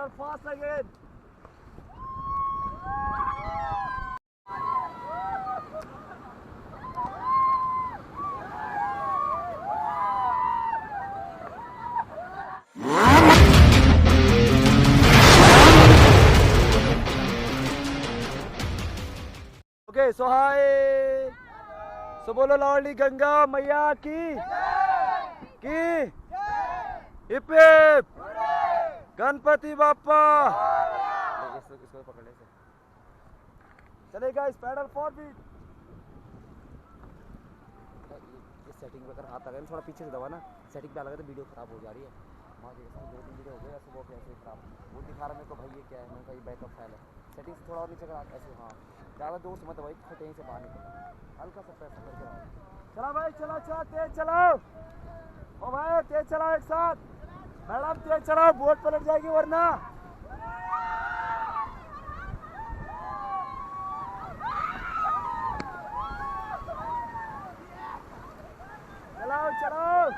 pedal fast again. Okay, so hi. So बोलो लाडली गंगा मैया की हिप हिप गणपति बाप्पा। इसको पकड़ ले। चलेगा इस पैडल फॉर बीट। इस सेटिंग पे अगर हाथ लगा थोड़ा पीछे से दबा ना, सेटिंग पे लगा तो वीडियो खराब हो जा रही है। वहाँ देखा 2-3 वीडियो हो गए ऐसे, वो कैसे खराब वो दिखा रहा मेरे को भाई ये क्या है। मैंने कहा ये बैकअप फाइल है। सेटिंग से थोड़ा और नीचे करा ऐसे। हाँ ज़्यादा दूर से मत भाई, कहीं से बाहर निकल हल्का सा प्रेस करके आओ। चला भाई चला चला तेज चलाओ। ओ भाई तेज चलाओ एक साथ। मैडम तेज चलाओ, बोट पलट जाएगी वरना। चलाओ चलाओ।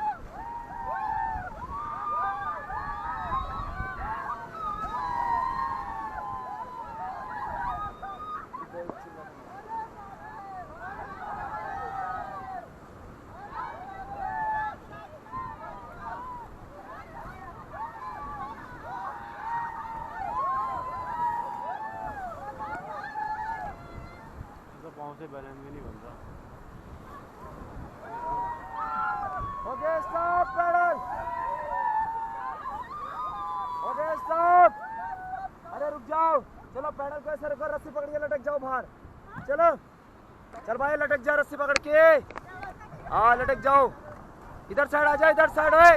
पाँव से बैलेंस भी नहीं बनता। Okay stop paddle. Okay stop. अरे रुक जाओ। चलो पैडल को ऐसे रखो, रस्सी पकड़ के लटक जाओ बाहर। चलो चल भाई लटक जा रस्सी पकड़ के। हाँ लटक जाओ। इधर साइड आ जाओ, इधर साइड है।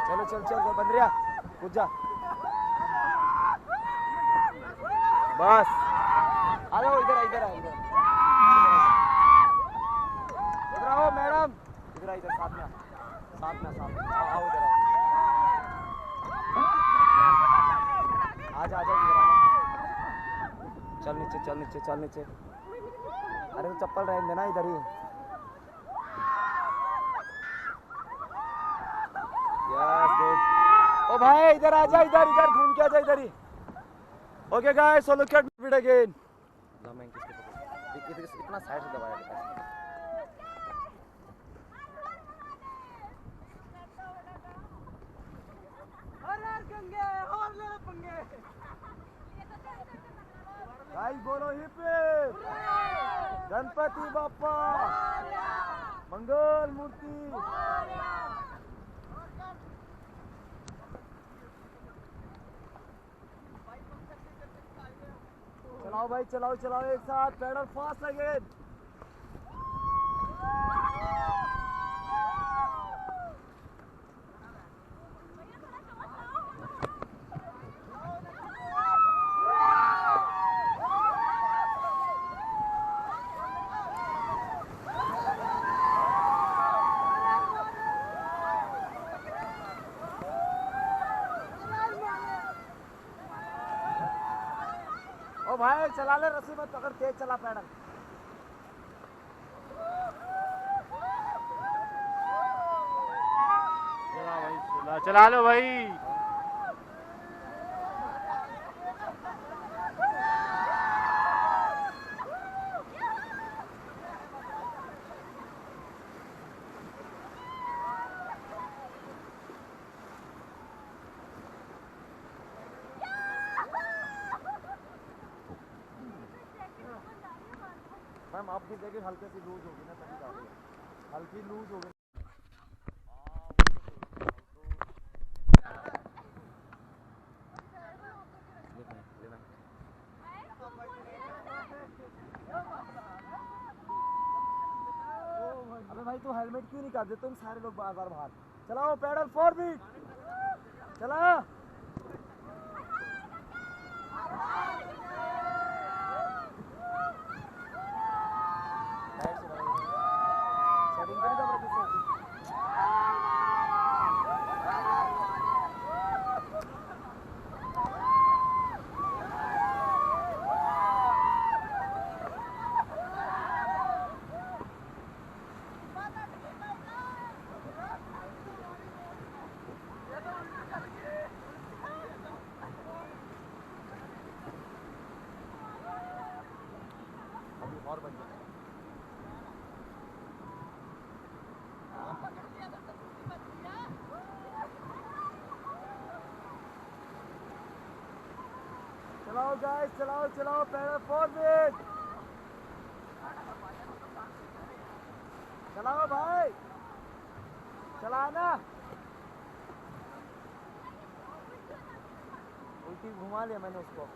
चलो चल चल बंदरिया कूद जा। बस आ जाओ इधर इधर आओ मैडम। इधर इधर साथ में आओ आओ इधर आओ। आजा इधर आना। चल नीचे। अरे तो चप्पल रहने देना इधर ही। Yes good. ओ भाई इधर आजा, इधर घूम के आजा इधर ही। Okay guys, so look at it again. मैं इतना साइड से दबाया था। गाइस बोलो हिप हिप गणपति बाप्पा मंगल मूर्ति। चलाओ भाई चलाओ एक साथ पैडल फास्ट अगेन। ओ भाई चला ले, रस्सी मत पकड़, तेज चला पैडल। चला लो भाई। मैम आपकी जगह हल्की सी लूज होगी ना, तभी जा रही है। हल्की लूज होगी। अबे भाई तू हेलमेट क्यों नहीं काट देते? तुम सारे लोग बार बाहर। चलाओ पैडल फॉर बीट। चला और बन जाए। चलाओ गाइस, चलाओ चलाओ, पैडल फॉरवर्ड, चलाओ भाई, चलाना। उल्टी घुमा लिया मैंने उसको।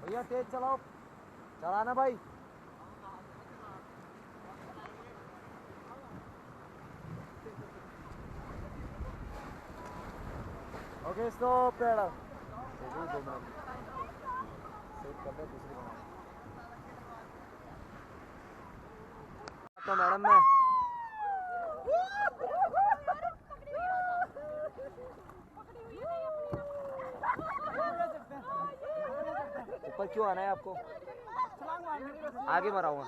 भैया तेज चलाओ, चलाना भाई। Okay stop paddle. 2 minute save कर दे, दूसरी बना। तो मैडम मैं ऊपर क्यों आना है आपको? आगे मराऊंगा।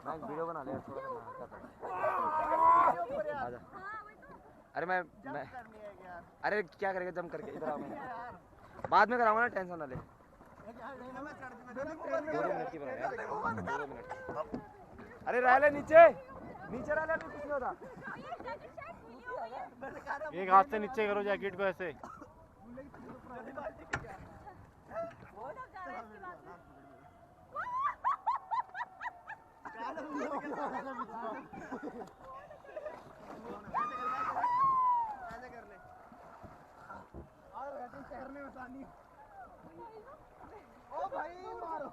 मैं वीडियो बना लिया थोड़ा सा। आजा। अरे मैं अरे क्या करेगा जम करके, इधर आओ। मैं बाद में कराऊंगा ना, टेंशन ना ले। 2 मिनट की बना यार, 2 मिनट। अरे रहले नीचे, नीचे रहले, अभी कुछ नहीं होता। एक हाथ से नीचे करो जैकेट को ऐसे। ओ भाई मारो।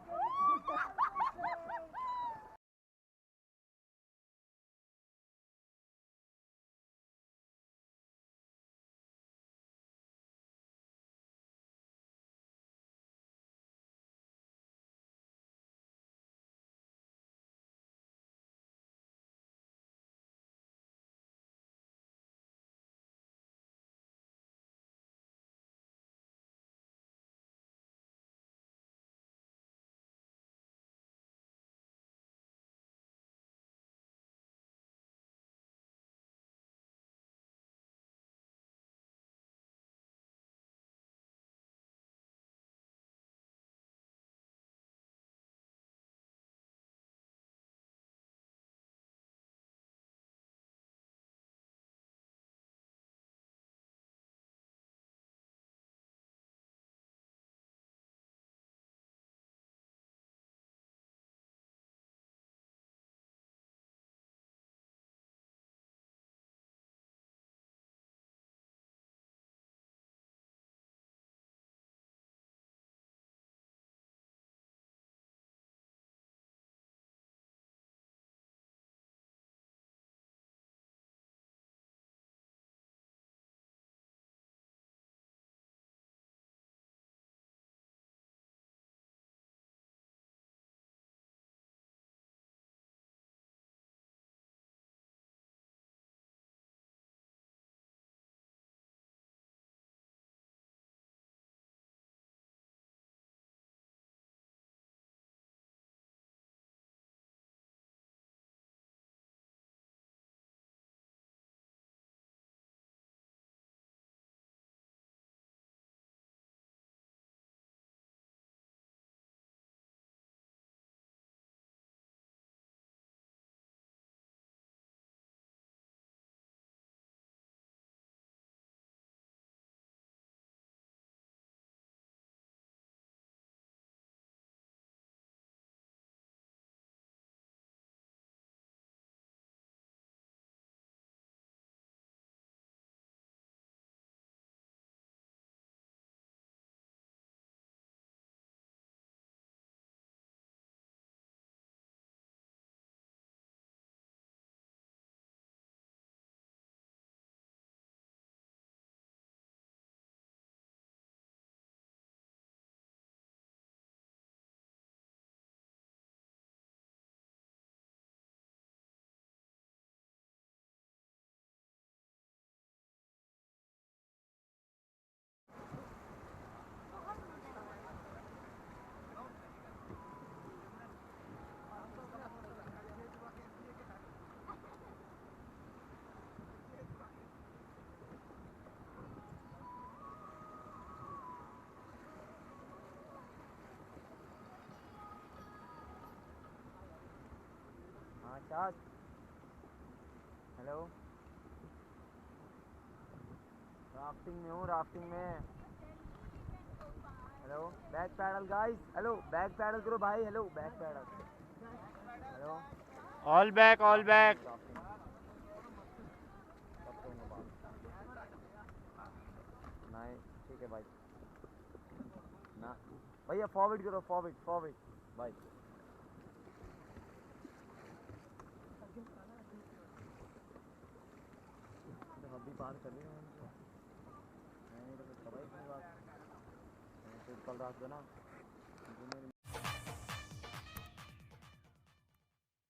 चार्ज। हेलो, राफ्टिंग में हूँ, राफ्टिंग में। Hello, back paddle guys. Hello, back paddle करो भाई। Hello, back paddle. Hello, all back all back. Rafting कब करेंगे बात? नहीं, ठीक है भाई ना भैया, फॉरवर्ड करो, फॉरवर्ड फॉरवर्ड भाई। तो हम भी बात कर रहे हैं उनसे, मैं नहीं कर सकता भाई इतनी बात, तो कल रात को ना